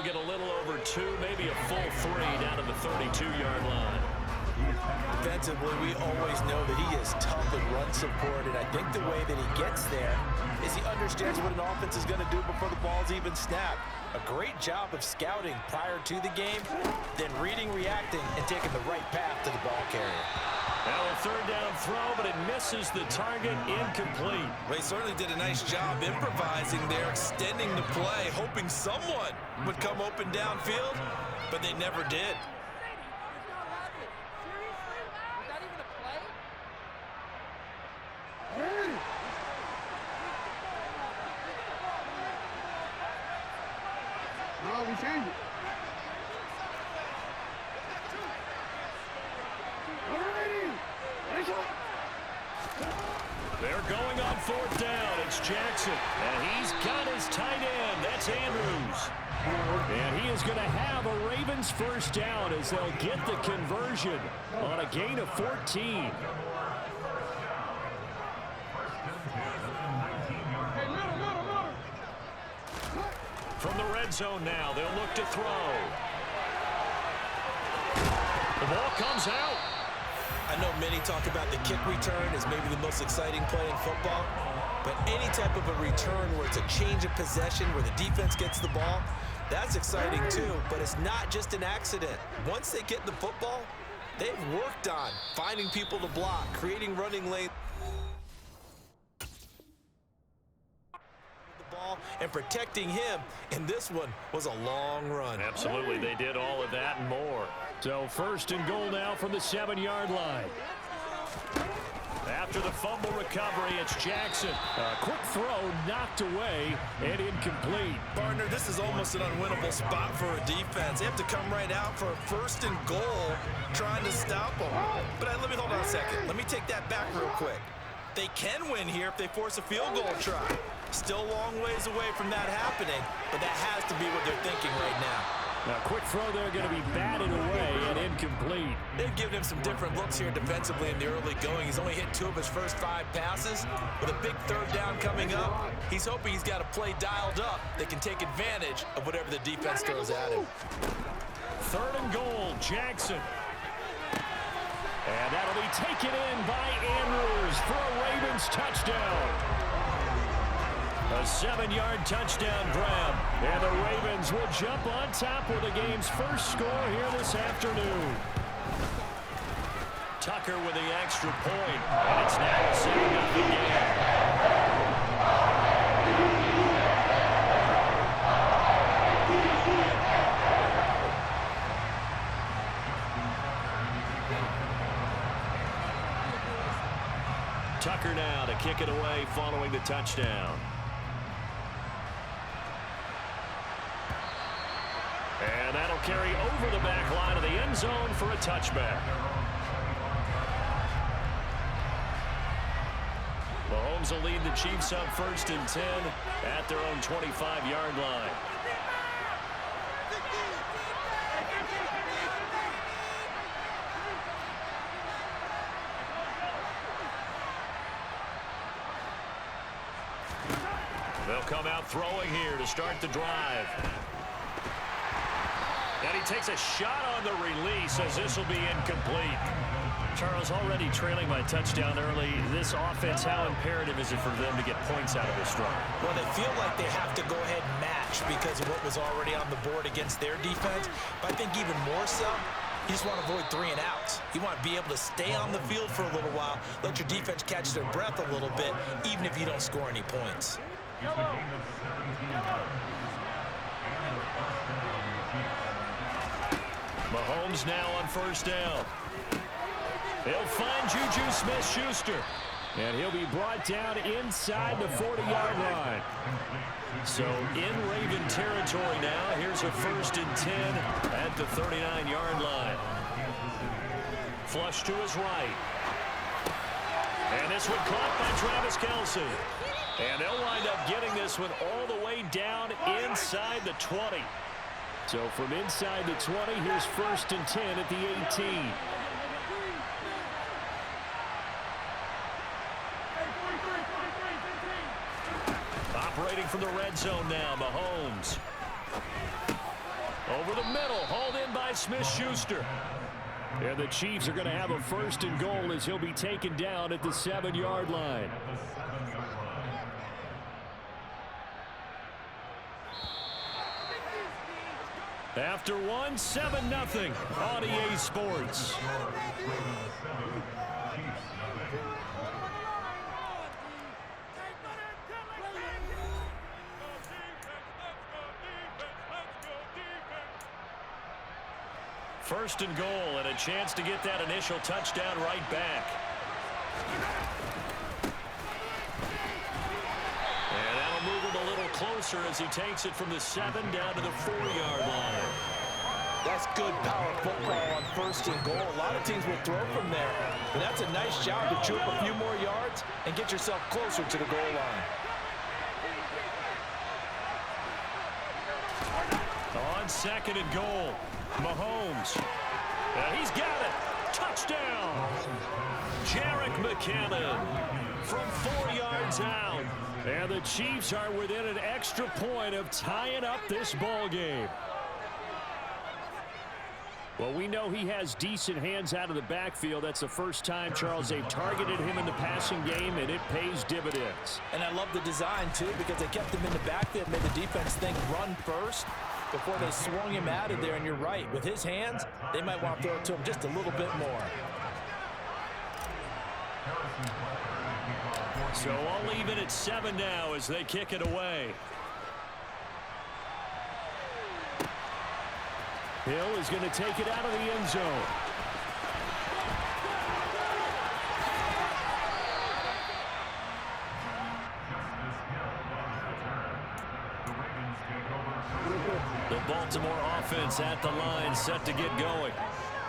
get a little over 2, maybe a full 3 down to the 32-yard line. Defensively, we always know that he is tough in run support, and I think the way that he gets there is he understands what an offense is going to do before the ball's even snapped. A great job of scouting prior to the game, then reading, reacting, and taking the right path to the ball carrier. Now a third down throw, but it misses the target, incomplete. They certainly did a nice job improvising there, extending the play, hoping someone would come open downfield, but they never did. We change it. They're going on fourth down. It's Jackson, and he's got his tight end. That's Andrews. And he is going to have a Ravens first down as they'll get the conversion on a gain of 14. From the red zone now, they'll look to throw. The ball comes out. I know many talk about the kick return as maybe the most exciting play in football, but any type of a return where it's a change of possession, where the defense gets the ball, that's exciting too, but it's not just an accident. Once they get the football, they've worked on finding people to block, creating running lanes, and protecting him, and this one was a long run. Absolutely, they did all of that and more. So first and goal now from the 7-yard line. After the fumble recovery, it's Jackson. A quick throw knocked away and incomplete. Partner, this is almost an unwinnable spot for a defense. They have to come right out for a first and goal trying to stop them. But let me hold on a second. Let me take that back real quick. They can win here if they force a field goal try. Still a long ways away from that happening, but that has to be what they're thinking right now. Now, quick throw there going to be batted away and incomplete. They've given him some different looks here defensively in the early going. He's only hit 2 of his first 5 passes. With a big third down coming up, he's hoping he's got a play dialed up that can take advantage of whatever the defense throws at him. Third and goal, Jackson. And that'll be taken in by Andrews for a Ravens touchdown. A 7-yard touchdown grab. And the Ravens will jump on top with the game's first score here this afternoon. Tucker with the extra point. And it's now a 7-0 game. Tucker now to kick it away following the touchdown. And that'll carry over the back line of the end zone for a touchback. Mahomes will lead the Chiefs up first and 10 at their own 25-yard line. They'll come out throwing here to start the drive. And he takes a shot on the release as this will be incomplete. Charles, already trailing by touchdown early. This offense, how imperative is it for them to get points out of this drive? Well, they feel like they have to go ahead and match because of what was already on the board against their defense. But I think even more so, you just want to avoid 3 and outs. You want to be able to stay on the field for a little while, let your defense catch their breath a little bit, even if you don't score any points. Mahomes now on first down. He'll find Juju Smith-Schuster. And he'll be brought down inside the 40-yard line. So in Raven territory now. Here's a first and 10 at the 39-yard line. Flush to his right. And this one caught by Travis Kelce. And they'll wind up getting this one all the way down inside the 20. So from inside the 20, here's first and 10 at the 18. Operating from the red zone now, Mahomes. Over the middle, hauled in by Smith-Schuster. And the Chiefs are going to have a 1st and goal as he'll be taken down at the 7-yard line. After one, 7-0 on EA Sports. First and goal, and a chance to get that initial touchdown right back. And that'll move him a little closer as he takes it from the 7 down to the 4-yard line. That's good power football on 1st and goal. A lot of teams will throw from there, but that's a nice job to chew up a few more yards and get yourself closer to the goal line. On 2nd and goal, Mahomes. And he's got it. Touchdown. Jerick McKinnon from 4 yards out. And the Chiefs are within an extra point of tying up this ball game. Well, we know he has decent hands out of the backfield. That's the first time, Charles, they've targeted him in the passing game, and it pays dividends. And I love the design, too, because they kept him in the backfield, made the defense think run first before they swung him out of there. And you're right, with his hands, they might want to throw it to him just a little bit more. So I'll leave it at 7 now as they kick it away. Hill is going to take it out of the end zone. The Baltimore offense at the line, set to get going.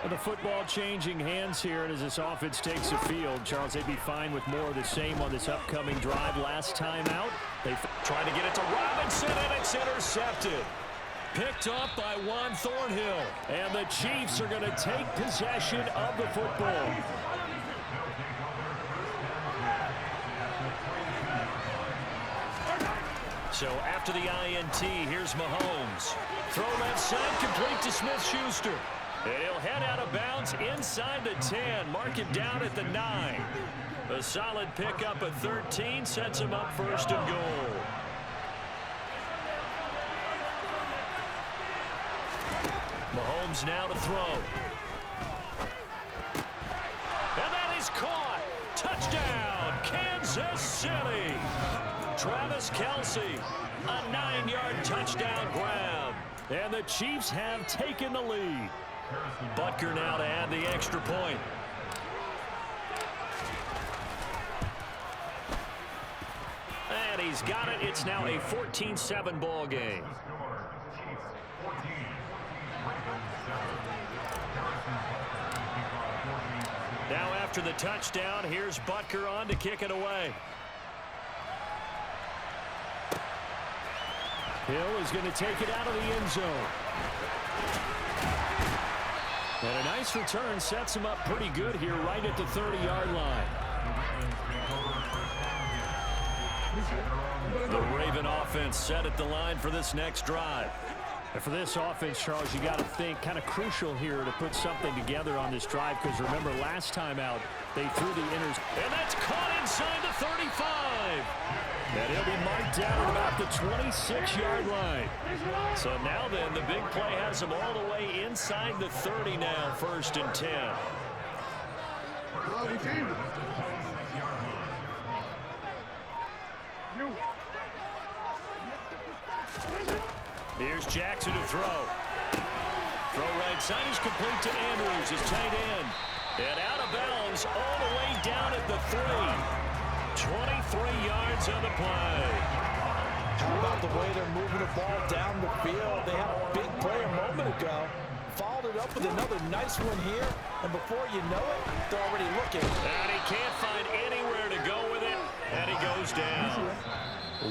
And the football changing hands here, and as this offense takes the field, Charles, they'd be fine with more of the same on this upcoming drive. Last time out, they try to get it to Robinson, and it's intercepted. Picked up by Juan Thornhill, and the Chiefs are going to take possession of the football. So after the INT, here's Mahomes. Throw left side, complete to Smith-Schuster. And he'll head out of bounds inside the 10, mark it down at the 9. A solid pickup at 13 sets him up 1st and goal. Mahomes now to throw. And that is caught. Touchdown, Kansas City. Travis Kelce, a 9-yard touchdown grab. And the Chiefs have taken the lead. Butker now to add the extra point. And he's got it. It's now a 14-7 ball game. Now after the touchdown, here's Butker on to kick it away. Hill is going to take it out of the end zone. And a nice return sets him up pretty good here right at the 30-yard line. The Raven offense set at the line for this next drive. And for this offense, Charles, you got to think kind of crucial here to put something together on this drive, because remember last time out they threw the inners, and that's caught inside the 35. And he'll be marked down at about the 26-yard line. So now then, the big play has him all the way inside the 30 now, 1st and 10. Here's Jackson to throw. Throw right side is complete to Andrews, his tight end. And out of bounds all the way down at the 3. 23 yards on the play. How about the way they're moving the ball down the field? They had a big play a moment ago. Followed it up with another nice one here. And before you know it, they're already looking. And he can't find anywhere to go with it. And he goes down.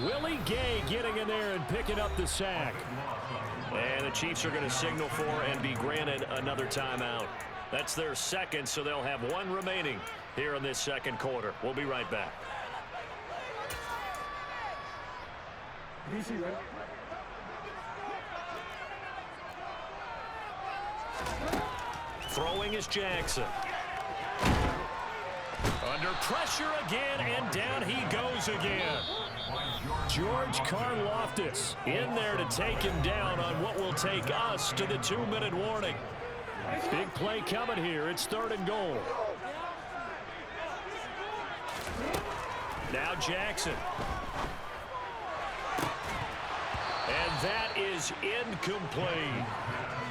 Willie Gay getting in there and picking up the sack. And the Chiefs are going to signal for and be granted another timeout. That's their second, so they'll have one remaining here in this second quarter. We'll be right back. Throwing is Jackson. Under pressure again, and down he goes again. George Karlaftis in there to take him down on what will take us to the 2-minute warning. Big play coming here. It's 3rd and goal. Now Jackson. And that is incomplete.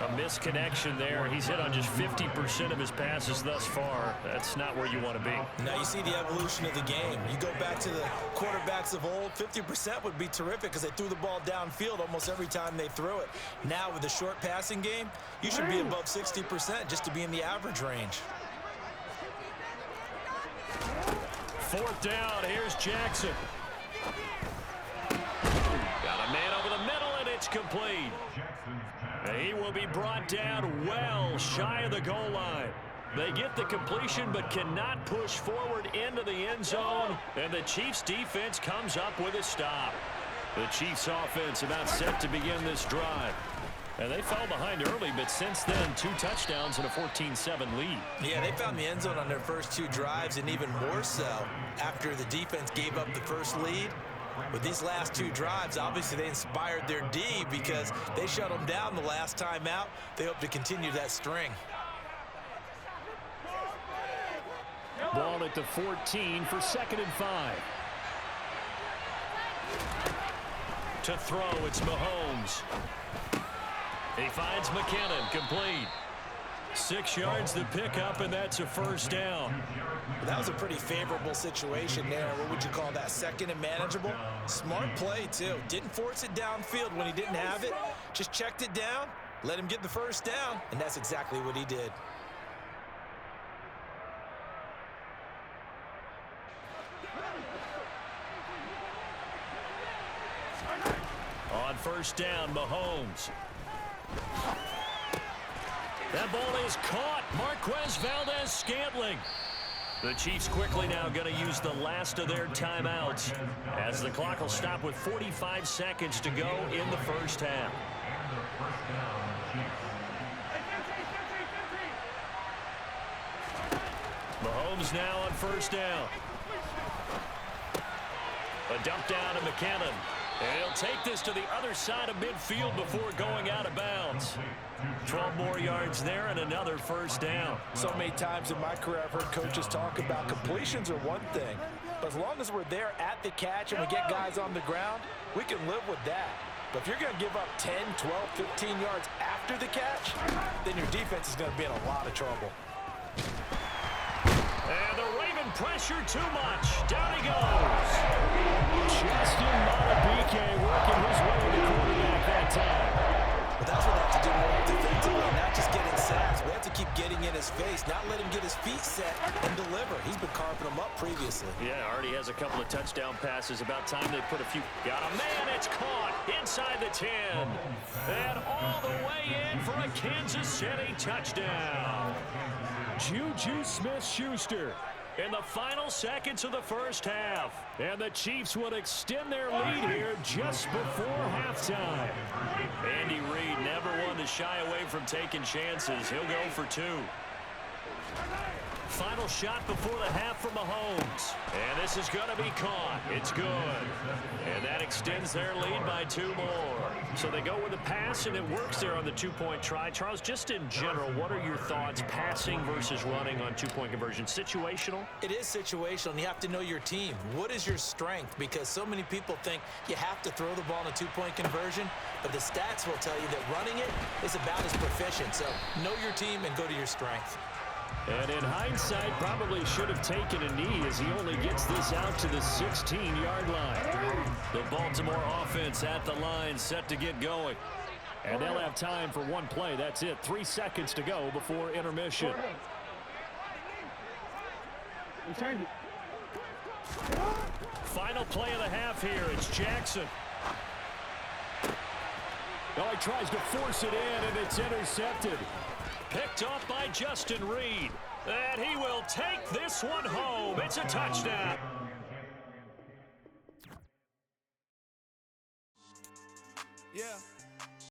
A misconnection there. He's hit on just 50% of his passes thus far. That's not where you want to be. Now you see the evolution of the game. You go back to the quarterbacks of old, 50% would be terrific because they threw the ball downfield almost every time they threw it. Now with the short passing game, you should be above 60% just to be in the average range. 4th down. Here's Jackson. Got a man over the middle, and it's complete. He will be brought down well shy of the goal line. They get the completion but cannot push forward into the end zone, and the Chiefs defense comes up with a stop. The Chiefs offense about set to begin this drive. And they fell behind early, but since then, 2 touchdowns and a 14-7 lead. Yeah, they found the end zone on their first 2 drives, and even more so after the defense gave up the first lead. With these last 2 drives, obviously they inspired their D because they shut them down the last time out. They hope to continue that string. Ball at the 14 for 2nd and 5. To throw, it's Mahomes. He finds McKinnon, complete. 6 yards the pickup, and that's a 1st down. That was a pretty favorable situation there. What would you call that? 2nd and manageable? Smart play, too. Didn't force it downfield when he didn't have it. Just checked it down, let him get the 1st down, and that's exactly what he did. On 1st down, Mahomes. That ball is caught. Marquez Valdez-Scantling. The Chiefs quickly now going to use the last of their timeouts as the clock will stop with 45 seconds to go in the 1st half. Mahomes now on 1st down. A dump down to McKinnon. And he'll take this to the other side of midfield before going out of bounds. 12 more yards there and another 1st down. So many times in my career I've heard coaches talk about completions are one thing, but as long as we're there at the catch and we get guys on the ground, we can live with that. But if you're going to give up 10, 12, 15 yards after the catch, then your defense is going to be in a lot of trouble. And the Raven pressure too much. Down he goes. Justin Madubuike working his way to quarterback that time. But that's what they have to do more defensively, not just getting sacks. We have to keep getting in his face, not let him get his feet set and deliver. He's been carving them up previously. Yeah, already has a couple of touchdown passes. About time they put a few. Got a man, it's caught inside the 10. And all the way in for a Kansas City touchdown. Juju Smith-Schuster in the final seconds of the 1st half. And the Chiefs would extend their lead here just before halftime. Andy Reid never one to shy away from taking chances. He'll go for 2. Final shot before the half from Mahomes. And this is going to be caught. It's good. And that extends their lead by 2 more. So they go with a pass, and it works there on the 2-point try. Charles, just in general, what are your thoughts passing versus running on 2-point conversion? Situational? It is situational, and you have to know your team. What is your strength? Because so many people think you have to throw the ball in a 2-point conversion, but the stats will tell you that running it is about as proficient. So know your team and go to your strength. And in hindsight, probably should have taken a knee as he only gets this out to the 16-yard line. The Baltimore offense at the line, set to get going. And they'll have time for 1 play. That's it. 3 seconds to go before intermission. Final play of the half here. It's Jackson. Oh, he tries to force it in, and it's intercepted. Picked off by Justin Reid. And he will take this one home. It's a touchdown.